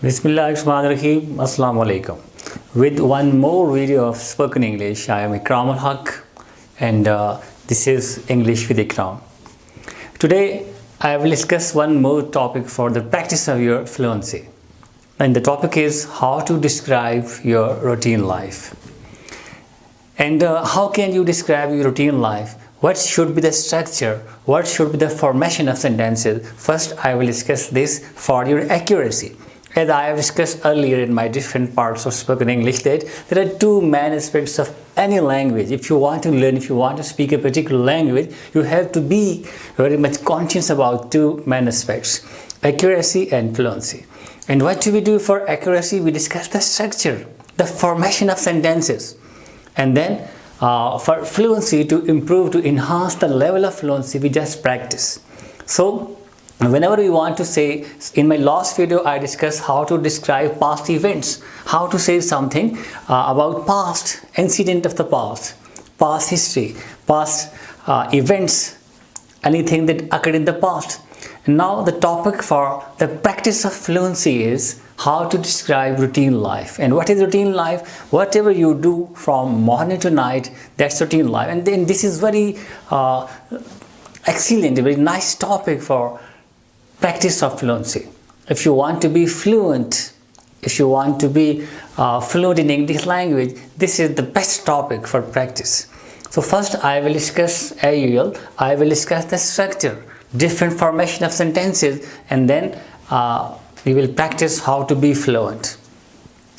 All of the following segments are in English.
Bismillahirrahmanirrahim. Assalamu alaikum. With one more video of spoken English, I am Ikram and this is English with Ikram. Today, I will discuss one more topic for the practice of your fluency. And the topic is how to describe your routine life. And how can you describe your routine life? What should be the structure? What should be the formation of sentences? First, I will discuss this for your accuracy. As I have discussed earlier in my different parts of spoken English, that there are two main aspects of any language. If you want to learn, if you want to speak a particular language, you have to be very much conscious about two main aspects, accuracy and fluency. And what do we do for accuracy? We discuss the structure, the formation of sentences. And then for fluency, to improve, to enhance the level of fluency, we just practice. So whenever we want to say, in my last video I discussed how to describe past events, how to say something about past incident of the past history, past events, anything that occurred in the past. And now the topic for the practice of fluency is how to describe routine life. And what is routine life? Whatever you do from morning to night, that's routine life. And then this is very excellent, a very nice topic for practice of fluency. If you want to be fluent, if you want to be fluent in English language, this is the best topic for practice. So first I will discuss, as usual, I will discuss the structure, different formation of sentences, and then we will practice how to be fluent.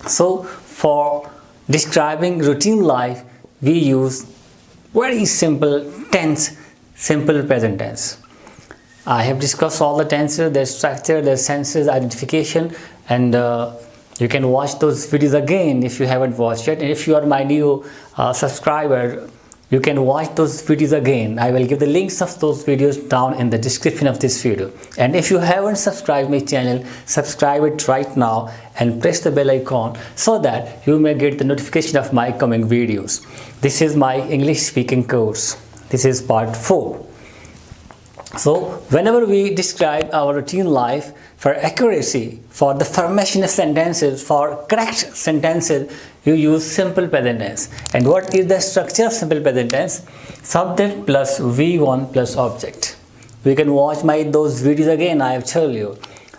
So for describing routine life, we use very simple tense, simple present tense. I have discussed all the tenses, their structure, their senses, identification, and you can watch those videos again if you haven't watched yet. And if you are my new subscriber, you can watch those videos again. I will give the links of those videos down in the description of this video. And if you haven't subscribed my channel, subscribe it right now and press the bell icon so that you may get the notification of my coming videos. This is my English speaking course. This is part 4. So whenever we describe our routine life, for accuracy, for the formation of sentences, for correct sentences, you use simple present tense. And what is the structure of simple present tense? Subject plus V1 plus object. We can watch those videos again. I have told you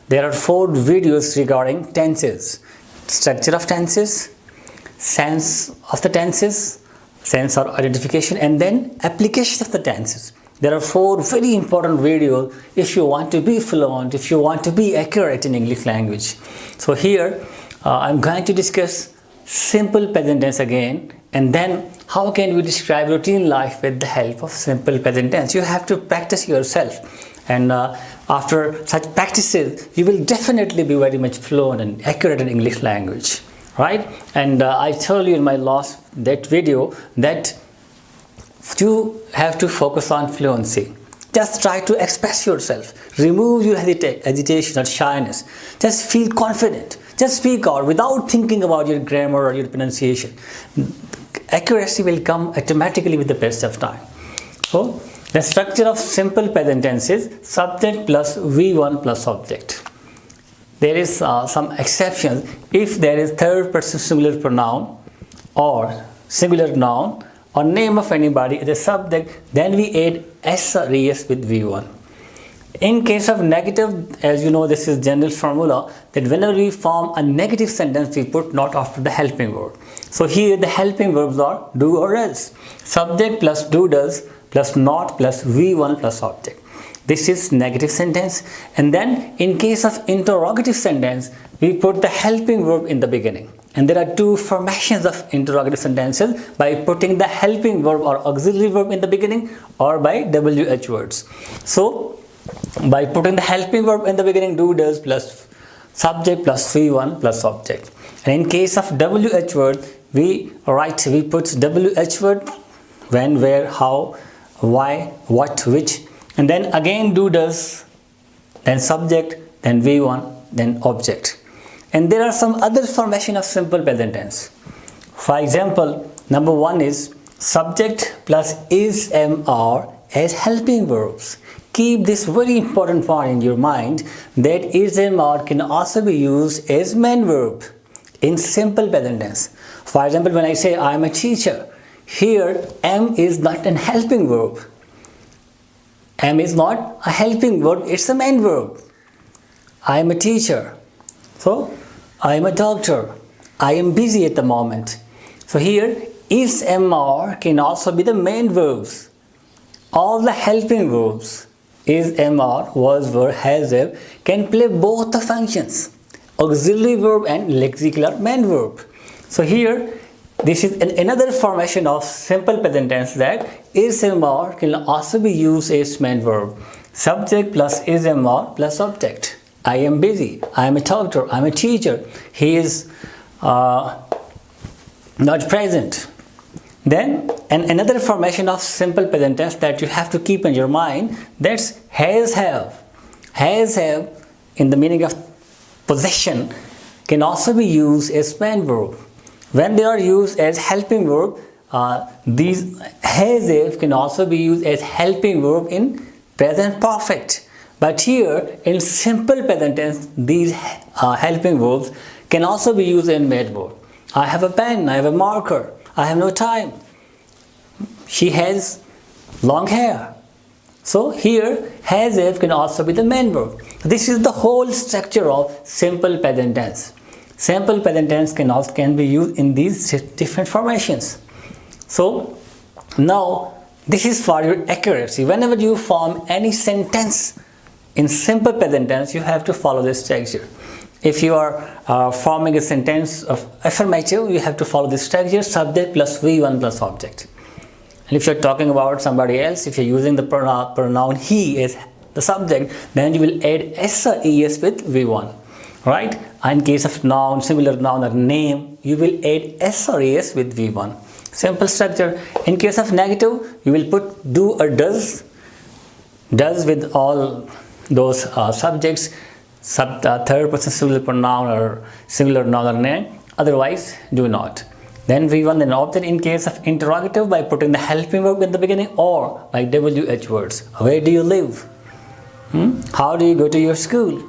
there are 4 videos regarding tenses, structure of tenses, sense of the tenses, sense or identification, and then application of the tenses. There are 4 very important videos if you want to be fluent, if you want to be accurate in English language. So here I'm going to discuss simple present tense again, and then how can we describe routine life with the help of simple present tense. You have to practice yourself, and after such practices you will definitely be very much fluent and accurate in English language, right? And I told you in my last video that you have to focus on fluency. Just try to express yourself. Remove your hesitation or shyness. Just feel confident. Just speak out without thinking about your grammar or your pronunciation. Accuracy will come automatically with the passage of time. So the structure of simple present tense is subject plus V1 plus object. There is some exceptions. If there is third person singular pronoun or singular noun or name of anybody as a subject, then we add S or ES with V1. In case of negative, as you know, this is general formula that whenever we form a negative sentence, we put not after the helping verb. So here the helping verbs are do or else. Subject plus do does plus not plus V1 plus object. This is negative sentence. And then in case of interrogative sentence, we put the helping verb in the beginning. And there are 2 formations of interrogative sentences, by putting the helping verb or auxiliary verb in the beginning or by WH words. So by putting the helping verb in the beginning, do does plus subject plus V1 plus object. And in case of WH word, we put WH word when, where, how, why, what, which, and then again do does, then subject, then V1, then object. And there are some other formation of simple present tense. For example, number 1 is subject plus is, am, are as helping verbs. keep this very important point in your mind that is and are can also be used as main verb in simple present tense. For example, when I say I am a teacher, here am is not an helping verb. Am is not a helping verb, it's a main verb. I am a teacher. So, I am a doctor. I am busy at the moment. So here, is, am, are can also be the main verbs. All the helping verbs, is, am, are, was, were, has, have, can play both the functions, auxiliary verb and lexical main verb. So here, this is another formation of simple present tense that is, am, are can also be used as main verb. Subject plus is, am, are plus object. I am busy. I am a doctor. I am a teacher. He is not present. Then another formation of simple present tense that you have to keep in your mind, that's has, have. Has, have in the meaning of possession can also be used as main verb. When they are used as helping verb, these has, have can also be used as helping verb in present perfect. But here, in simple present tense, these helping verbs can also be used in main verb. I have a pen, I have a marker, I have no time. She has long hair. So here, has, have can also be the main verb. This is the whole structure of simple present tense. Simple present tense can be used in these different formations. So now, this is for your accuracy. Whenever you form any sentence in simple present tense, you have to follow this structure. If you are forming a sentence of affirmative, you have to follow this structure, subject plus V1 plus object. And if you're talking about somebody else, if you're using the pronoun he as the subject, then you will add s or es with V1. Right? In case of noun, similar noun or name, you will add s or es with V1. Simple structure. In case of negative, you will put do or does with all those subjects, third person singular pronoun or singular noun or name, otherwise do not. Then V1 then object in case of interrogative by putting the helping verb in the beginning or like WH words. Where do you live? How do you go to your school?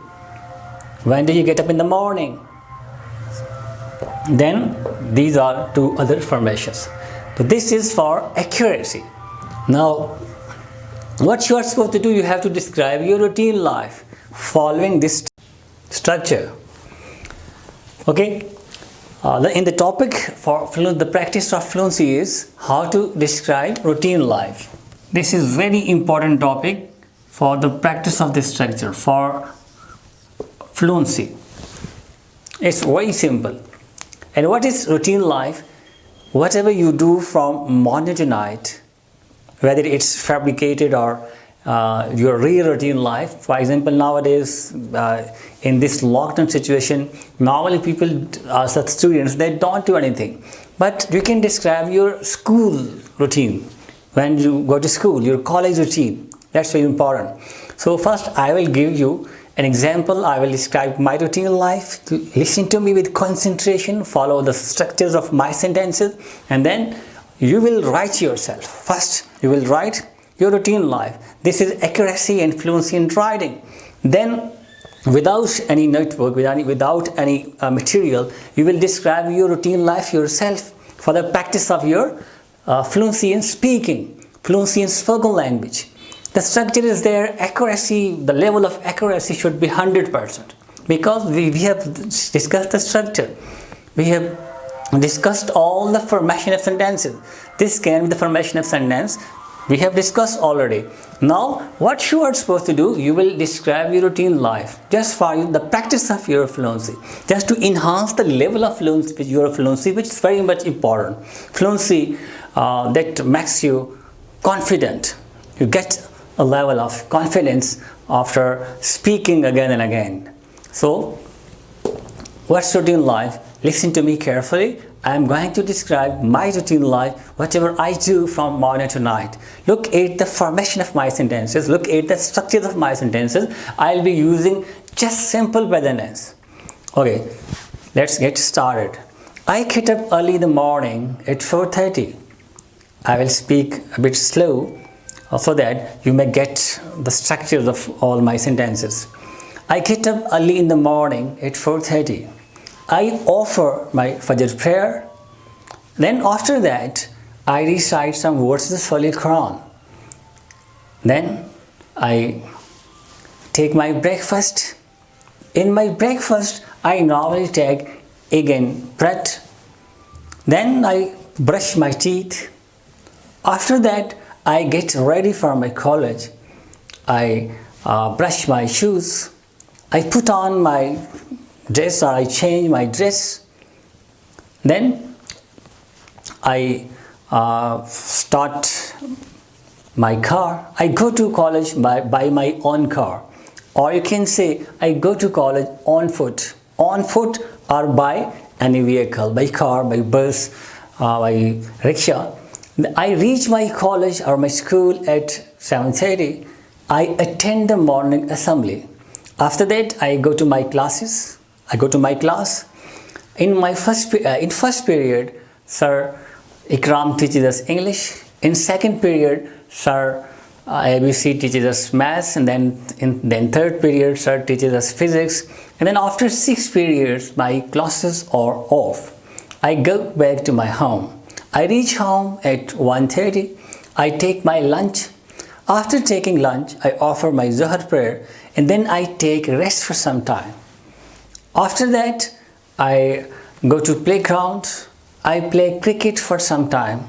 When do you get up in the morning? Then these are two other formations. So this is for accuracy. Now, what you are supposed to do, you have to describe your routine life following this structure. Okay, in the topic for the practice of fluency is how to describe routine life. This is very important topic for the practice of this structure for fluency. It's very simple. And what is routine life? Whatever you do from morning to night, whether it's fabricated or your real routine life. For example, nowadays in this lockdown situation, normally people, such students, they don't do anything. But you can describe your school routine when you go to school, your college routine. That's very important. So first I will give you an example. I will describe my routine life. Listen to me with concentration, follow the structures of my sentences, and then you will write yourself. First, you will write your routine life. This is accuracy and fluency in writing. Then, without any notebook, without any material, you will describe your routine life yourself for the practice of your fluency in speaking, fluency in spoken language. The structure is there, accuracy, the level of accuracy should be 100% because we have discussed the structure. We have discussed all the formation of sentences. This can be the formation of sentence. We have discussed already. Now, what you are supposed to do, you will describe your routine life just for the practice of your fluency, just to enhance the level of fluency, your fluency, which is very much important. Fluency that makes you confident. You get a level of confidence after speaking again and again. So, what's routine life? Listen to me carefully. I am going to describe my routine life, whatever I do from morning to night. Look at the formation of my sentences. Look at the structures of my sentences. I'll be using just simple present tense. Okay, let's get started. I get up early in the morning at 4:30. I will speak a bit slow so that you may get the structures of all my sentences. I get up early in the morning at 4:30. I offer my Fajr prayer. Then after that, I recite some verses of Holy Quran. Then I take my breakfast. In my breakfast, I normally take egg and bread. Then I brush my teeth. After that, I get ready for my college. I brush my shoes. I put on my dress, or I change my dress. Then I start my car. I go to college by my own car, or you can say I go to college on foot or by any vehicle, by car, by bus, by rickshaw. I reach my college or my school at 7:30. I attend the morning assembly. After that, I go to my classes. I go to my class. In first period, Sir Ikram teaches us English. In second period, Sir ABC teaches us maths, and then third period, Sir teaches us physics. And then after 6 periods, my classes are off. I go back to my home. I reach home at 1:30. I take my lunch. After taking lunch, I offer my Zuhr prayer, and then I take rest for some time. After that, I go to playground. I play cricket for some time.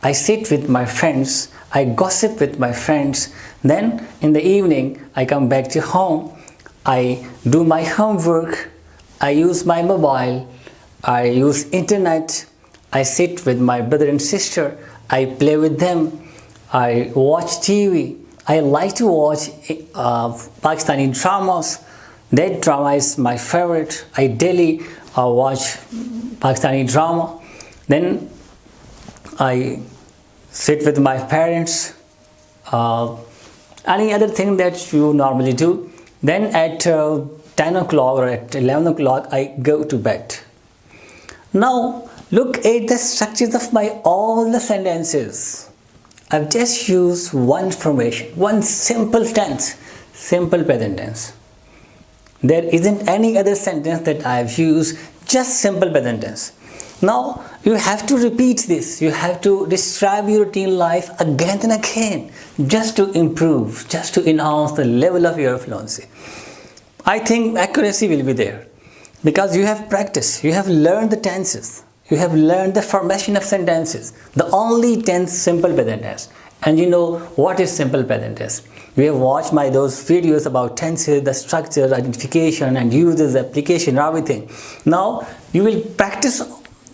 I sit with my friends. I gossip with my friends. Then in the evening, I come back to home. I do my homework. I use my mobile. I use internet. I sit with my brother and sister. I play with them. I watch TV. I like to watch Pakistani dramas. That drama is my favorite. I daily watch Pakistani drama. Then I sit with my parents. Any other thing that you normally do. Then at 10 o'clock or at 11 o'clock, I go to bed. Now, look at the structures of all the sentences. I've just used one formation, one simple tense, simple present tense. There isn't any other sentence that I've used, just simple present tense. Now, you have to repeat this. You have to describe your routine life again and again, just to improve, just to enhance the level of your fluency. I think accuracy will be there because you have practiced, you have learned the tenses, you have learned the formation of sentences, the only tense simple present tense. And you know what is simple present tense. We have watched those videos about tenses, the structure, identification, and uses, application, everything. Now you will practice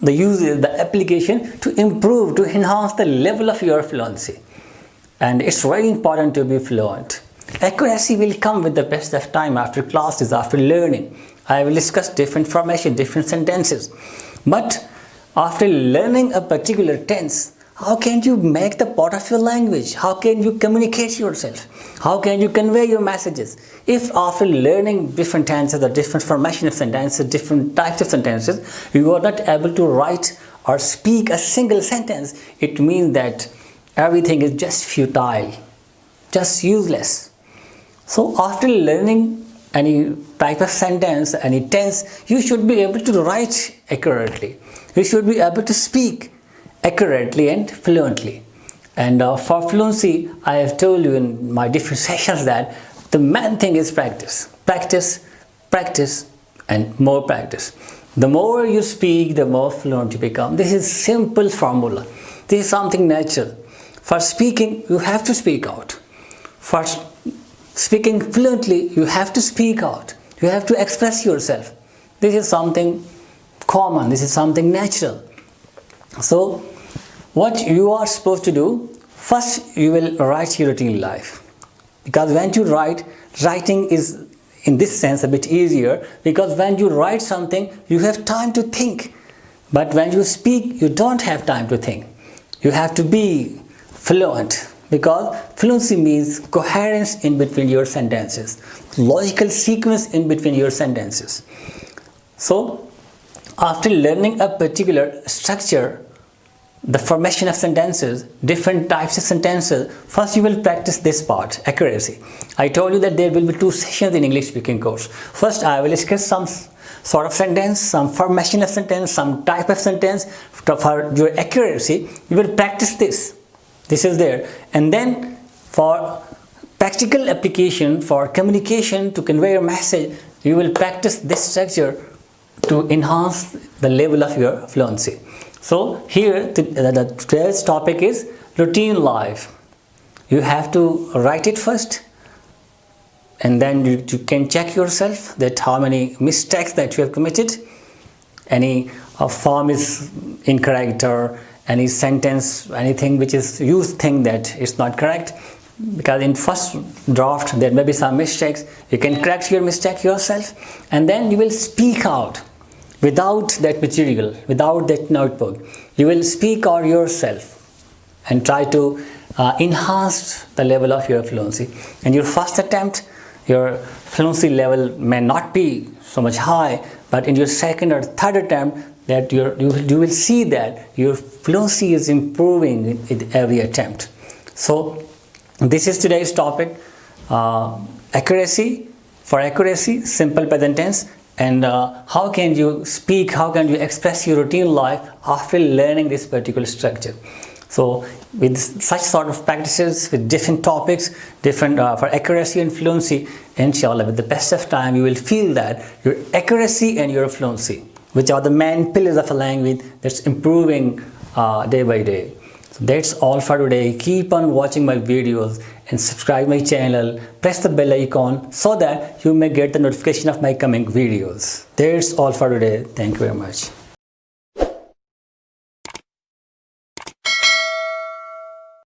the uses, the application to improve, to enhance the level of your fluency. And it's very important to be fluent. Accuracy will come with the best of time after classes, after learning. I will discuss different formation, different sentences. But after learning a particular tense, how can you make the part of your language? How can you communicate yourself? How can you convey your messages? If after learning different tenses or different formation of sentences, different types of sentences, you are not able to write or speak a single sentence, it means that everything is just futile, just useless. So after learning any type of sentence, any tense, you should be able to write accurately. You should be able to speak accurately and fluently. And for fluency, I have told you in my different sessions that the main thing is practice. Practice, practice, and more practice. The more you speak, the more fluent you become. This is simple formula. This is something natural. For speaking, you have to speak out. For speaking fluently, you have to speak out. You have to express yourself. This is something common. This is something natural. So, what you are supposed to do, first you will write your routine life. Because when you write, writing is in this sense a bit easier, because when you write something, you have time to think. But when you speak, you don't have time to think. You have to be fluent, because fluency means coherence in between your sentences, logical sequence in between your sentences. So, after learning a particular structure, the formation of sentences, different types of sentences, first you will practice this part, accuracy. I told you that there will be 2 sessions in English speaking course. First I will discuss some sort of sentence, some formation of sentence, some type of sentence. For your accuracy, you will practice this. This is there. And then for practical application, for communication, to convey your message, you will practice this structure to enhance the level of your fluency. So here today's topic is routine life. You have to write it first, and then you can check yourself that how many mistakes that you have committed, any form is incorrect, or any sentence, anything which is you think that it's not correct, because in first draft there may be some mistakes. You can correct your mistake yourself, and then you will speak out without that material, without that notebook. You will speak out yourself and try to enhance the level of your fluency. In your first attempt, your fluency level may not be so much high, but in your second or third attempt, that you will see that your fluency is improving with every attempt. So this is today's topic, accuracy. For accuracy, simple present tense, and how can you speak, how can you express your routine life after learning this particular structure. So with such sort of practices, with different topics, different for accuracy and fluency, inshallah, with the best of time, you will feel that your accuracy and your fluency, which are the main pillars of a language, that's improving day by day. So that's all for today. Keep on watching my videos and subscribe my channel. Press the bell icon so that you may get the notification of my coming videos. That's all for today. Thank you very much.